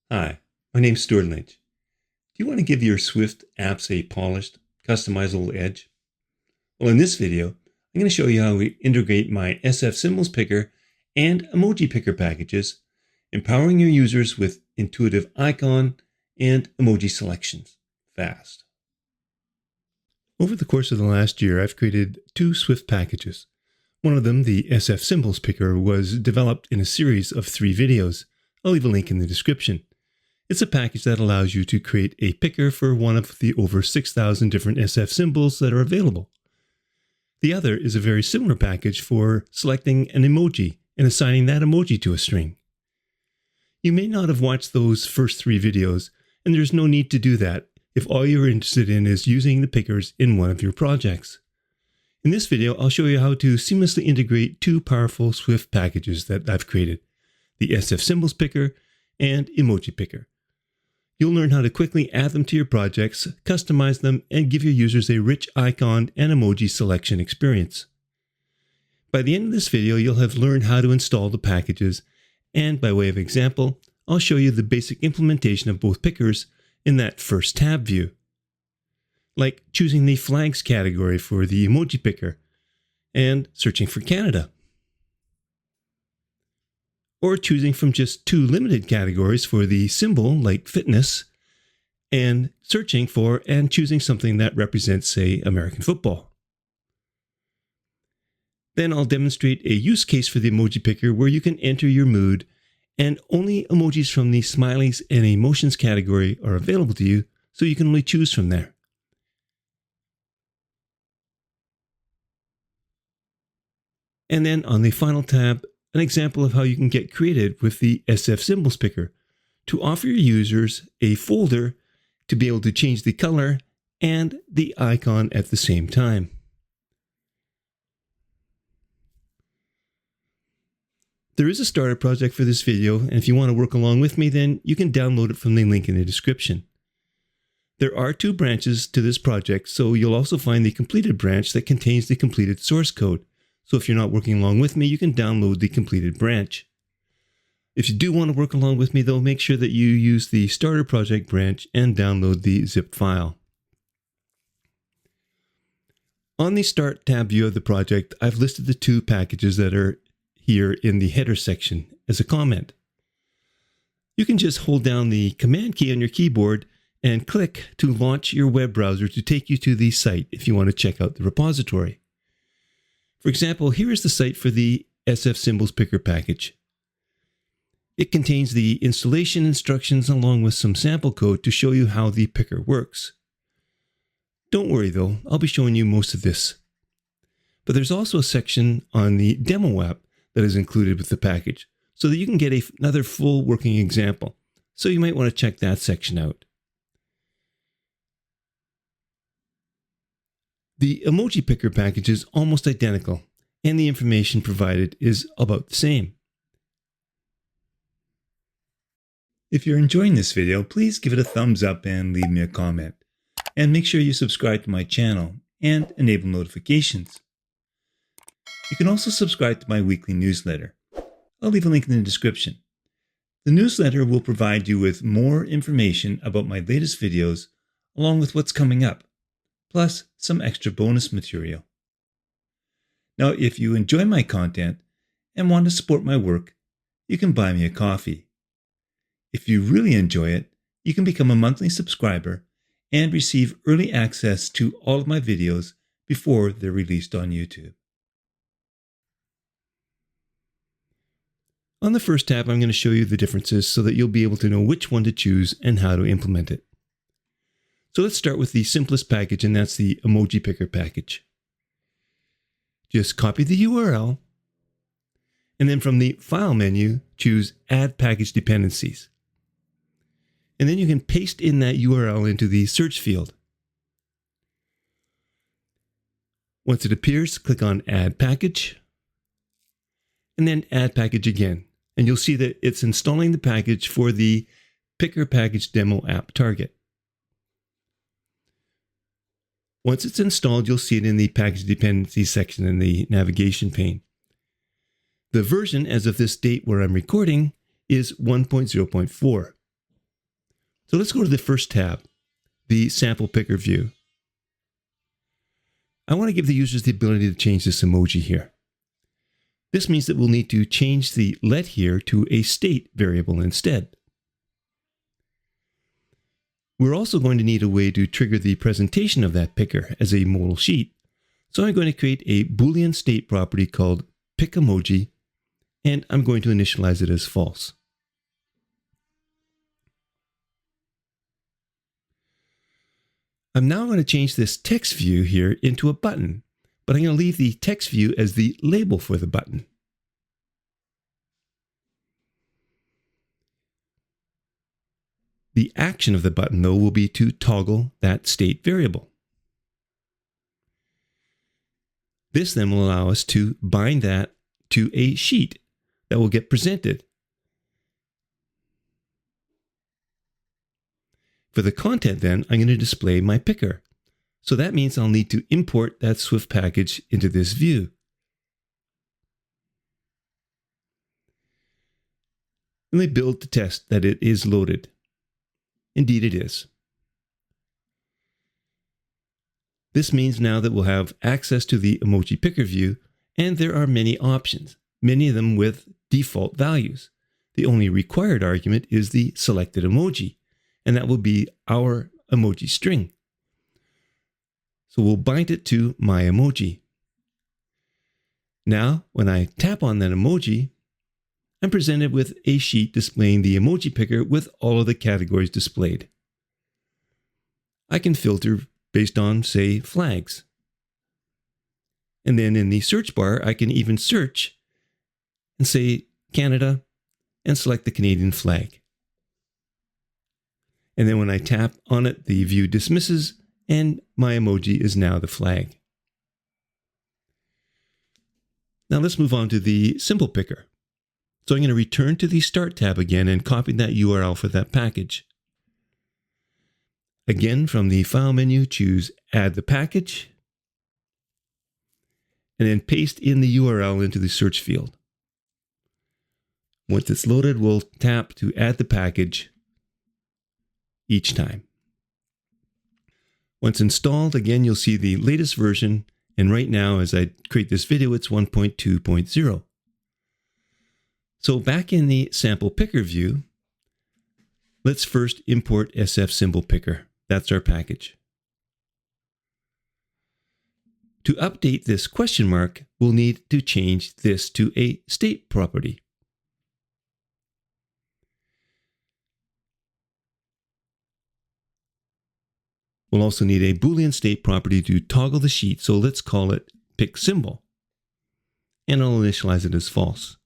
Hi, my name's Stuart Lynch. Do you want to give your Swift apps a polished, customizable edge? Well, in this video, I'm going to show you how we integrate my SFSymbol Picker and Emoji Picker packages, empowering your users with intuitive icon and emoji selections fast. Over the course of the last year, I've created two Swift packages. One of them, the SFSymbol Picker, was developed in a series of 3 videos. I'll leave a link in the description. It's a package that allows you to create a picker for one of the over 6,000 different SF symbols that are available. The other is a very similar package for selecting an emoji and assigning that emoji to a string. You may not have watched those first 3 videos, and there's no need to do that if all you're interested in is using the pickers in one of your projects. In this video, I'll show you how to seamlessly integrate 2 powerful Swift packages that I've created, the SFSymbol Picker and Emoji Picker. You'll learn how to quickly add them to your projects, customize them, and give your users a rich icon and emoji selection experience. By the end of this video, you'll have learned how to install the packages, and by way of example, I'll show you the basic implementation of both pickers in that first tab view. Like choosing the flags category for the Emoji Picker and searching for Canada. Or choosing from just 2 limited categories for the symbol, like fitness, and searching for and choosing something that represents, say, American football. Then I'll demonstrate a use case for the Emoji Picker where you can enter your mood, and only emojis from the smileys and emotions category are available to you, so you can only choose from there. And then on the final tab, an example of how you can get creative with the SFSymbol Picker to offer your users a folder to be able to change the color and the icon at the same time. There is a starter project for this video, and if you want to work along with me, then you can download it from the link in the description. There are 2 branches to this project, so you'll also find the completed branch that contains the completed source code. So if you're not working along with me, you can download the completed branch. If you do want to work along with me, though, make sure that you use the starter project branch and download the zip file. On the Start tab view of the project, I've listed the 2 packages that are here in the header section as a comment. You can just hold down the Command key on your keyboard and click to launch your web browser to take you to the site if you want to check out the repository. For example, here is the site for the SFSymbol Picker package. It contains the installation instructions along with some sample code to show you how the picker works. Don't worry though, I'll be showing you most of this. But there's also a section on the demo app that is included with the package, so that you can get another full working example. So you might want to check that section out. The Emoji Picker package is almost identical, and the information provided is about the same. If you're enjoying this video, please give it a thumbs up and leave me a comment. And make sure you subscribe to my channel and enable notifications. You can also subscribe to my weekly newsletter. I'll leave a link in the description. The newsletter will provide you with more information about my latest videos, along with what's coming up, plus some extra bonus material. Now, if you enjoy my content and want to support my work, you can buy me a coffee. If you really enjoy it, you can become a monthly subscriber and receive early access to all of my videos before they're released on YouTube. On the first tab, I'm going to show you the differences so that you'll be able to know which one to choose and how to implement it. So let's start with the simplest package, and that's the Emoji Picker package. Just copy the URL, and then from the File menu, choose Add Package Dependencies. And then you can paste in that URL into the search field. Once it appears, click on Add Package, and then Add Package again. And you'll see that it's installing the package for the Picker Package Demo app target. Once it's installed, you'll see it in the Package Dependencies section in the navigation pane. The version as of this date where I'm recording is 1.0.4. So let's go to the first tab, the Sample Picker view. I want to give the users the ability to change this emoji here. This means that we'll need to change the let here to a state variable instead. We're also going to need a way to trigger the presentation of that picker as a modal sheet. So I'm going to create a Boolean state property called pickEmoji, and I'm going to initialize it as false. I'm now going to change this text view here into a button, but I'm going to leave the text view as the label for the button. The action of the button, though, will be to toggle that state variable. This then will allow us to bind that to a sheet that will get presented. For the content then, I'm going to display my picker. So that means I'll need to import that Swift package into this view. Let me build to test that it is loaded. Indeed it is. This means now that we'll have access to the Emoji Picker view, and there are many options, many of them with default values. The only required argument is the selected emoji, and that will be our emoji string. So we'll bind it to my emoji. Now, when I tap on that emoji, I'm presented with a sheet displaying the Emoji Picker with all of the categories displayed. I can filter based on, say, flags. And then in the search bar, I can even search and say Canada and select the Canadian flag. And then when I tap on it, the view dismisses and my emoji is now the flag. Now let's move on to the Symbol Picker. So I'm going to return to the Start tab again and copy that URL for that package. Again, from the File menu, choose Add the Package, and then paste in the URL into the search field. Once it's loaded, we'll tap to add the package each time. Once installed, again, you'll see the latest version, and right now, as I create this video, it's 1.2.0. So back in the Sample Picker view, let's first import SFSymbol Picker. That's our package. To update this question mark, we'll need to change this to a state property. We'll also need a Boolean state property to toggle the sheet, so let's call it pickSymbol. And I'll initialize it as false.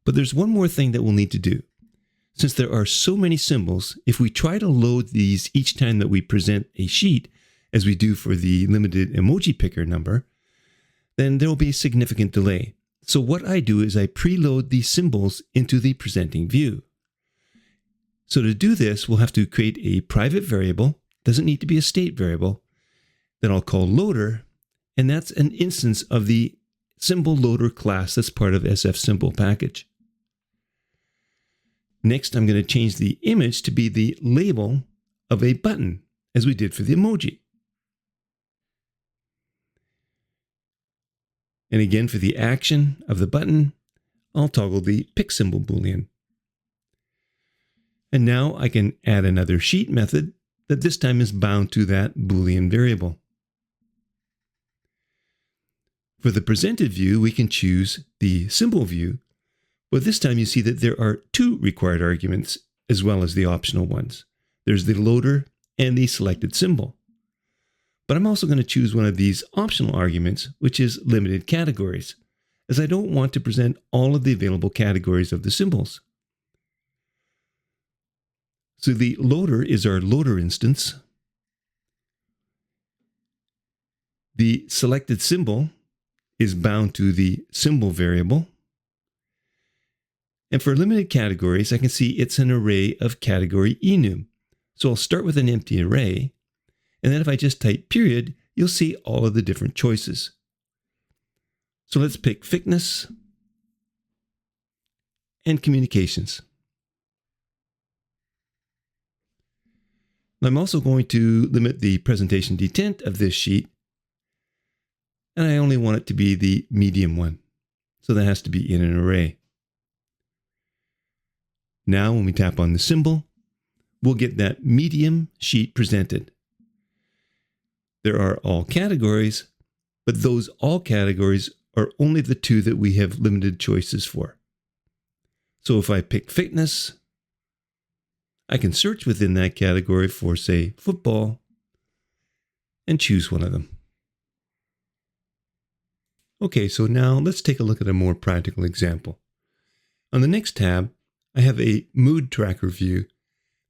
But there's one more thing that we'll need to do. Since there are so many symbols, if we try to load these each time that we present a sheet, as we do for the limited emoji picker number, then there will be a significant delay. So what I do is I preload these symbols into the presenting view. So to do this, we'll have to create a private variable, doesn't need to be a state variable, that I'll call loader, and that's an instance of the symbol loader class that's part of SFSymbol package. Next, I'm going to change the image to be the label of a button, as we did for the emoji. And again, for the action of the button, I'll toggle the pickSymbol Boolean. And now I can add another sheet method that this time is bound to that Boolean variable. For the presented view, we can choose the symbol view, but this time you see that there are two required arguments as well as the optional ones. There's the loader and the selected symbol. But I'm also going to choose one of these optional arguments, which is limited categories, as I don't want to present all of the available categories of the symbols. So the loader is our loader instance. The selected symbol is bound to the symbol variable. And for limited categories, I can see it's an array of category enum. So I'll start with an empty array. And then if I just type period, you'll see all of the different choices. So let's pick thickness and communications. I'm also going to limit the presentation detent of this sheet, and I only want it to be the medium one. So that has to be in an array. Now when we tap on the symbol, we'll get that medium sheet presented. There are all categories, but those all categories are only the two that we have limited choices for. So if I pick fitness, I can search within that category for, say, football, and choose one of them. Okay, so now let's take a look at a more practical example. On the next tab, I have a mood tracker view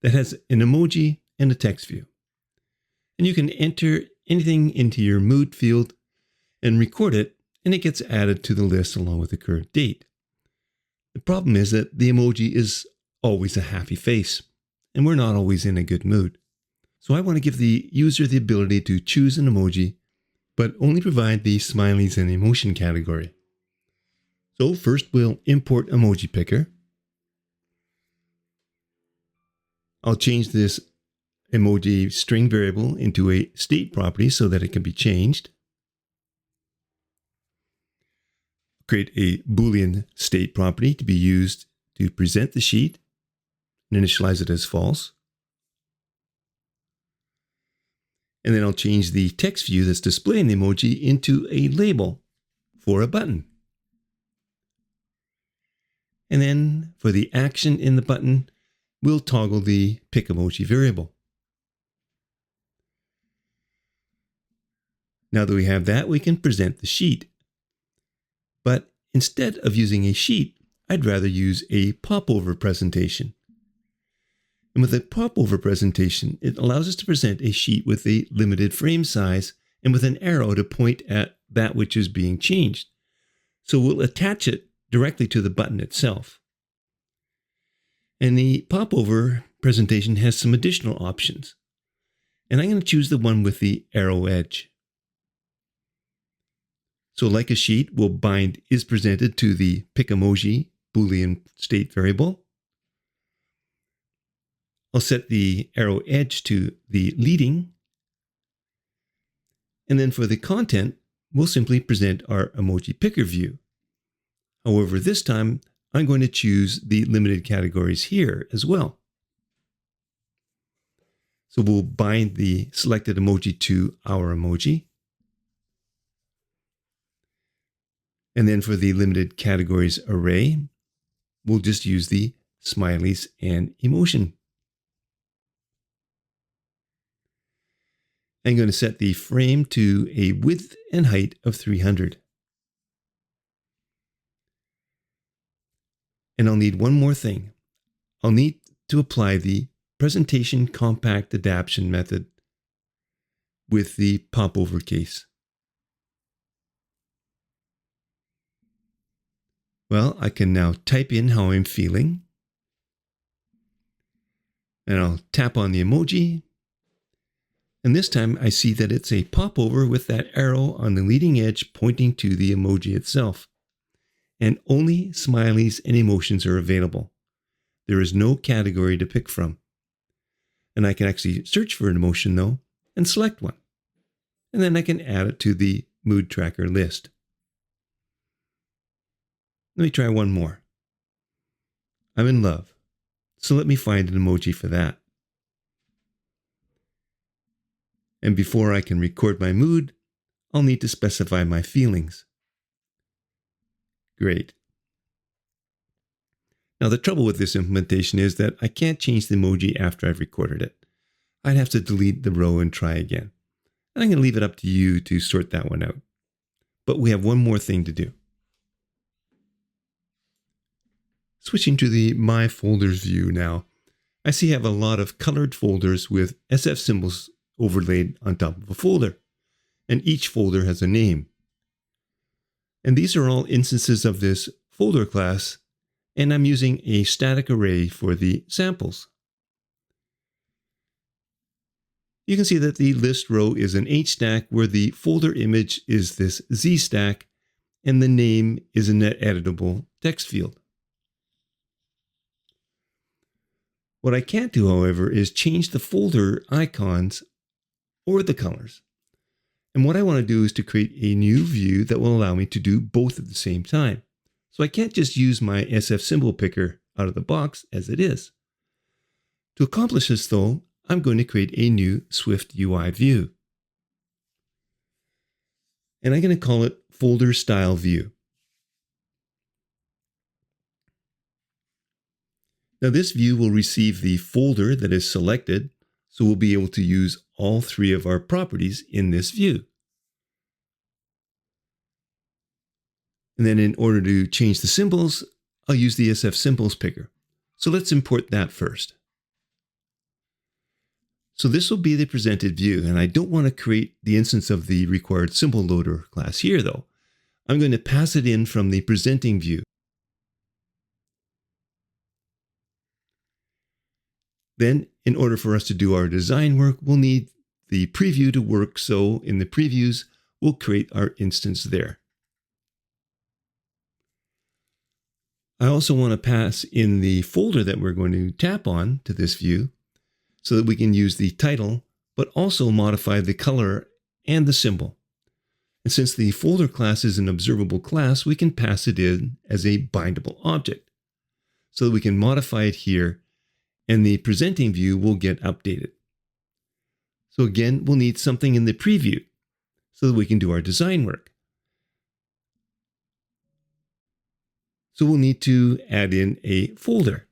that has an emoji and a text view. And you can enter anything into your mood field and record it, and it gets added to the list along with the current date. The problem is that the emoji is always a happy face, and we're not always in a good mood. So I want to give the user the ability to choose an emoji, but only provide the smileys and emotion category. So first we'll import Emoji Picker. I'll change this emoji string variable into a state property so that it can be changed. Create a Boolean state property to be used to present the sheet and initialize it as false. And then I'll change the text view that's displaying the emoji into a label for a button. And then for the action in the button, we'll toggle the pick emoji variable. Now that we have that, we can present the sheet. But instead of using a sheet, I'd rather use a popover presentation. And with a popover presentation, it allows us to present a sheet with a limited frame size and with an arrow to point at that which is being changed. So we'll attach it directly to the button itself. And the popover presentation has some additional options. And I'm going to choose the one with the arrow edge. So like a sheet, we'll bind is presented to the pick emoji Boolean state variable. I'll set the arrow edge to the leading. And then for the content, we'll simply present our Emoji Picker view. However, this time, I'm going to choose the limited categories here as well. So we'll bind the selected emoji to our emoji. And then for the limited categories array, we'll just use the smileys and emotion. I'm going to set the frame to a width and height of 300. And I'll need one more thing. I'll need to apply the presentation compact adaptation method with the popover case. Well, I can now type in how I'm feeling. And I'll tap on the emoji. And this time I see that it's a popover with that arrow on the leading edge pointing to the emoji itself. And only smileys and emotions are available. There is no category to pick from. And I can actually search for an emotion though and select one. And then I can add it to the mood tracker list. Let me try one more. I'm in love. So let me find an emoji for that. And before I can record my mood, I'll need to specify my feelings. Great. Now the trouble with this implementation is that I can't change the emoji after I've recorded it. I'd have to delete the row and try again. And I'm going to leave it up to you to sort that one out. But we have one more thing to do. Switching to the My Folders view now, I see I have a lot of colored folders with SF symbols overlaid on top of a folder. And each folder has a name. And these are all instances of this folder class, and I'm using a static array for the samples. You can see that the list row is an H stack where the folder image is this Z stack, and the name is an editable text field. What I can't do, however, is change the folder icons or the colors. And what I want to do is to create a new view that will allow me to do both at the same time. So I can't just use my SFSymbol Picker out of the box as it is. To accomplish this though, I'm going to create a new SwiftUI view. And I'm going to call it Folder Style View. Now this view will receive the folder that is selected, so we'll be able to use all three of our properties in this view. And then in order to change the symbols, I'll use the SFSymbols Picker. So let's import that first. So this will be the presented view, and I don't want to create the instance of the required symbol loader class here though. I'm going to pass it in from the presenting view. Then, in order for us to do our design work, we'll need the preview to work, so in the previews, we'll create our instance there. I also want to pass in the folder that we're going to tap on to this view so that we can use the title, but also modify the color and the symbol. And since the folder class is an observable class, we can pass it in as a bindable object so that we can modify it here, and the presenting view will get updated. So again, we'll need something in the preview so that we can do our design work. So we'll need to add in a folder.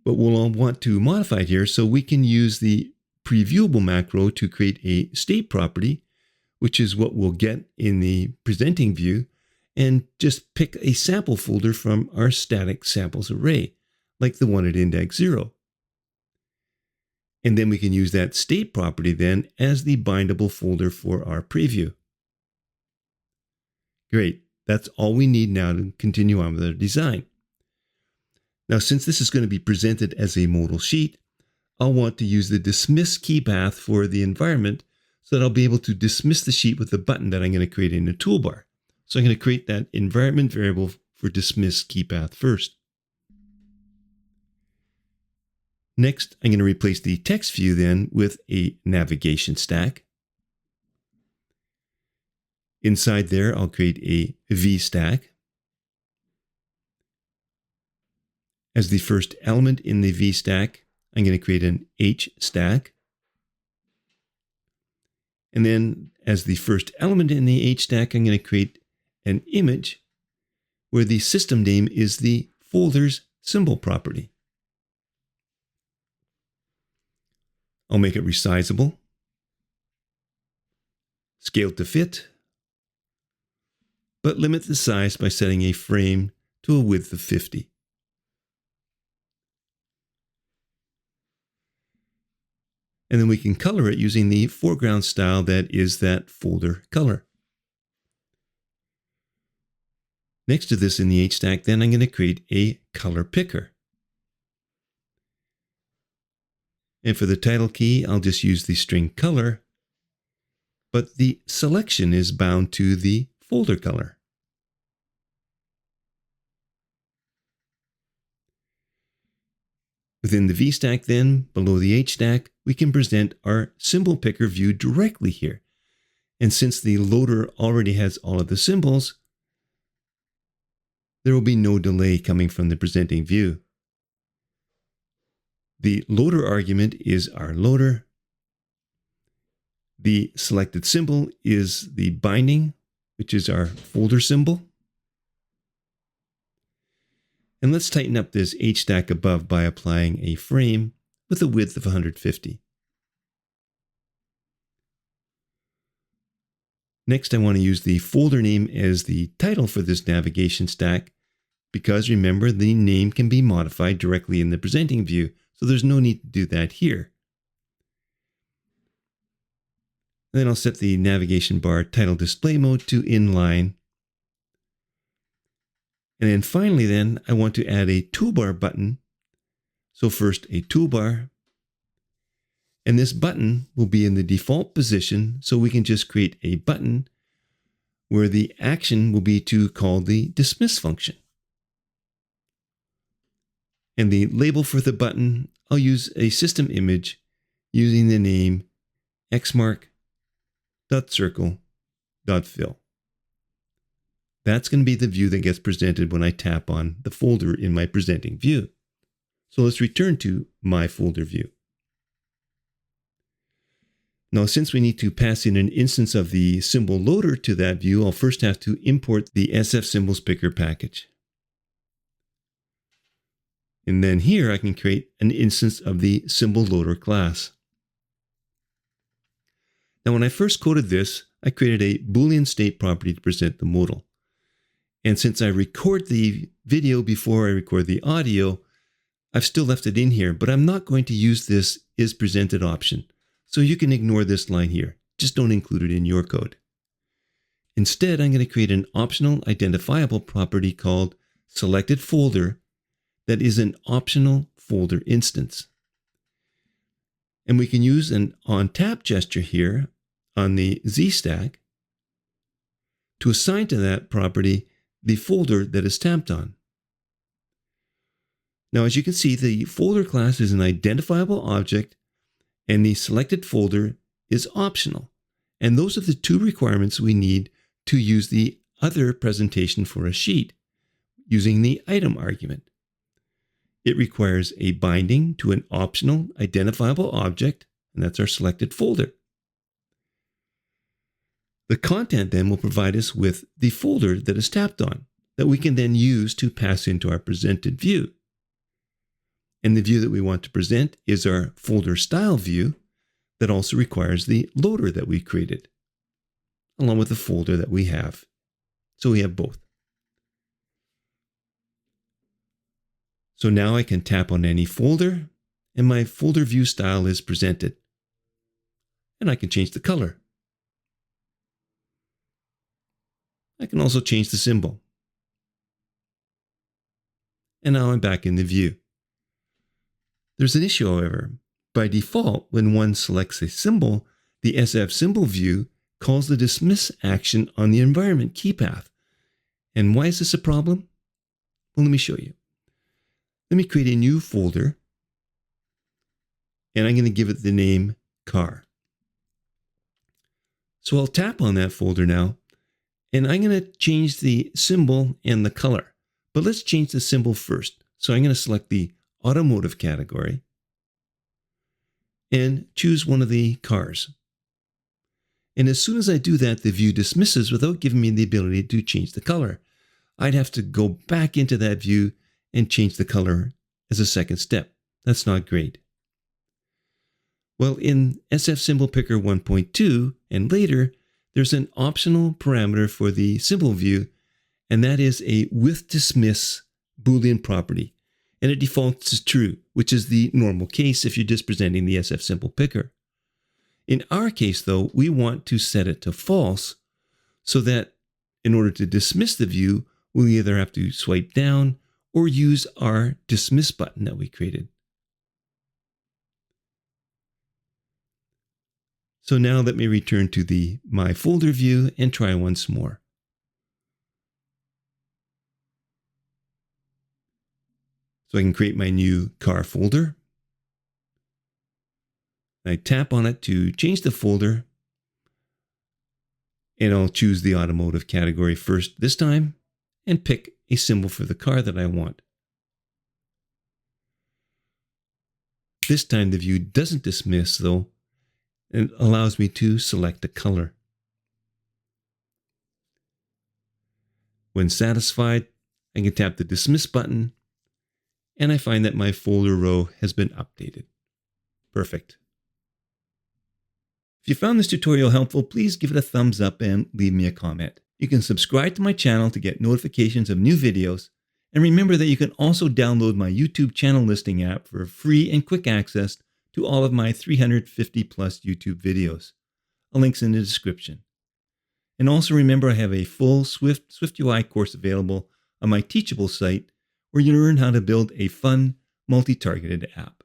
But we'll want to modify it here so we can use the previewable macro to create a state property, which is what we'll get in the presenting view, and just pick a sample folder from our static samples array, like the one at index 0. And then we can use that state property then as the bindable folder for our preview. Great. That's all we need now to continue on with our design. Now, since this is going to be presented as a modal sheet, I'll want to use the dismiss key path for the environment so that I'll be able to dismiss the sheet with the button that I'm going to create in the toolbar. So I'm going to create that environment variable for dismiss key path first. Next, I'm going to replace the text view then with a navigation stack. Inside there, I'll create a V stack. As the first element in the V stack, I'm going to create an H stack. And then as the first element in the H stack, I'm going to create an image where the system name is the folder's symbol property. I'll make it resizable, scale to fit, but limit the size by setting a frame to a width of 50. And then we can color it using the foreground style that is that folder color. Next to this in the H stack, then I'm going to create a color picker. And for the title key, I'll just use the string color, but the selection is bound to the folder color. Within the V stack then, below the H stack, we can present our symbol picker view directly here. And since the loader already has all of the symbols, there will be no delay coming from the presenting view. The loader argument is our loader. The selected symbol is the binding, which is our folder symbol. And let's tighten up this H stack above by applying a frame with a width of 150. Next, I want to use the folder name as the title for this navigation stack, because remember, the name can be modified directly in the presenting view, so there's no need to do that here. And then I'll set the navigation bar title display mode to inline. And then finally then, I want to add a toolbar button. So first a toolbar. And this button will be in the default position, so we can just create a button where the action will be to call the dismiss function. And the label for the button, I'll use a system image using the name xmark.circle.fill. That's going to be the view that gets presented when I tap on the folder in my presenting view. So let's return to my folder view. Now, since we need to pass in an instance of the symbol loader to that view, I'll first have to import the SFSymbols Picker package. And then here I can create an instance of the symbol loader class. Now, when I first coded this, I created a Boolean state property to present the modal. And since I record the video before I record the audio, I've still left it in here, but I'm not going to use this isPresented option. So you can ignore this line here. Just don't include it in your code. Instead, I'm going to create an optional identifiable property called selected folder that is an optional folder instance. And we can use an on-tap gesture here on the Z stack to assign to that property the folder that is tapped on. Now, as you can see, the folder class is an identifiable object and the selected folder is optional. And those are the two requirements we need to use the other presentation for a sheet using the item argument. It requires a binding to an optional identifiable object, and that's our selected folder. The content then will provide us with the folder that is tapped on that we can then use to pass into our presented view. And the view that we want to present is our folder style view that also requires the loader that we created, along with the folder that we have. So we have both. So now I can tap on any folder and my folder view style is presented. And I can change the color. I can also change the symbol. And now I'm back in the view. There's an issue, however. By default, when one selects a symbol, the SFSymbol view calls the dismiss action on the environment key path. And why is this a problem? Well, let me show you. Let me create a new folder, and I'm going to give it the name car. So I'll tap on that folder now, and I'm going to change the symbol and the color. But let's change the symbol first. So I'm going to select the automotive category and choose one of the cars. And as soon as I do that, the view dismisses without giving me the ability to change the color. I'd have to go back into that view and change the color as a second step. That's not great. Well, in SFSymbol Picker 1.2 and later, there's an optional parameter for the symbol view, and that is a with dismiss Boolean property. And it defaults to true, which is the normal case if you're just presenting the SFSymbol Picker. In our case, though, we want to set it to false so that in order to dismiss the view, we'll either have to swipe down or use our dismiss button that we created. So now let me return to the My Folder view and try once more. So I can create my new car folder. I tap on it to change the folder, and I'll choose the automotive category first this time and pick a symbol for the car that I want. This time the view doesn't dismiss though, and allows me to select a color. When satisfied, I can tap the dismiss button, and I find that my folder row has been updated. Perfect. If you found this tutorial helpful, please give it a thumbs up and leave me a comment. You can subscribe to my channel to get notifications of new videos. And remember that you can also download my YouTube channel listing app for free and quick access to all of my 350 plus YouTube videos. A link's in the description. And also remember I have a full SwiftUI course available on my Teachable site where you learn how to build a fun multi-targeted app.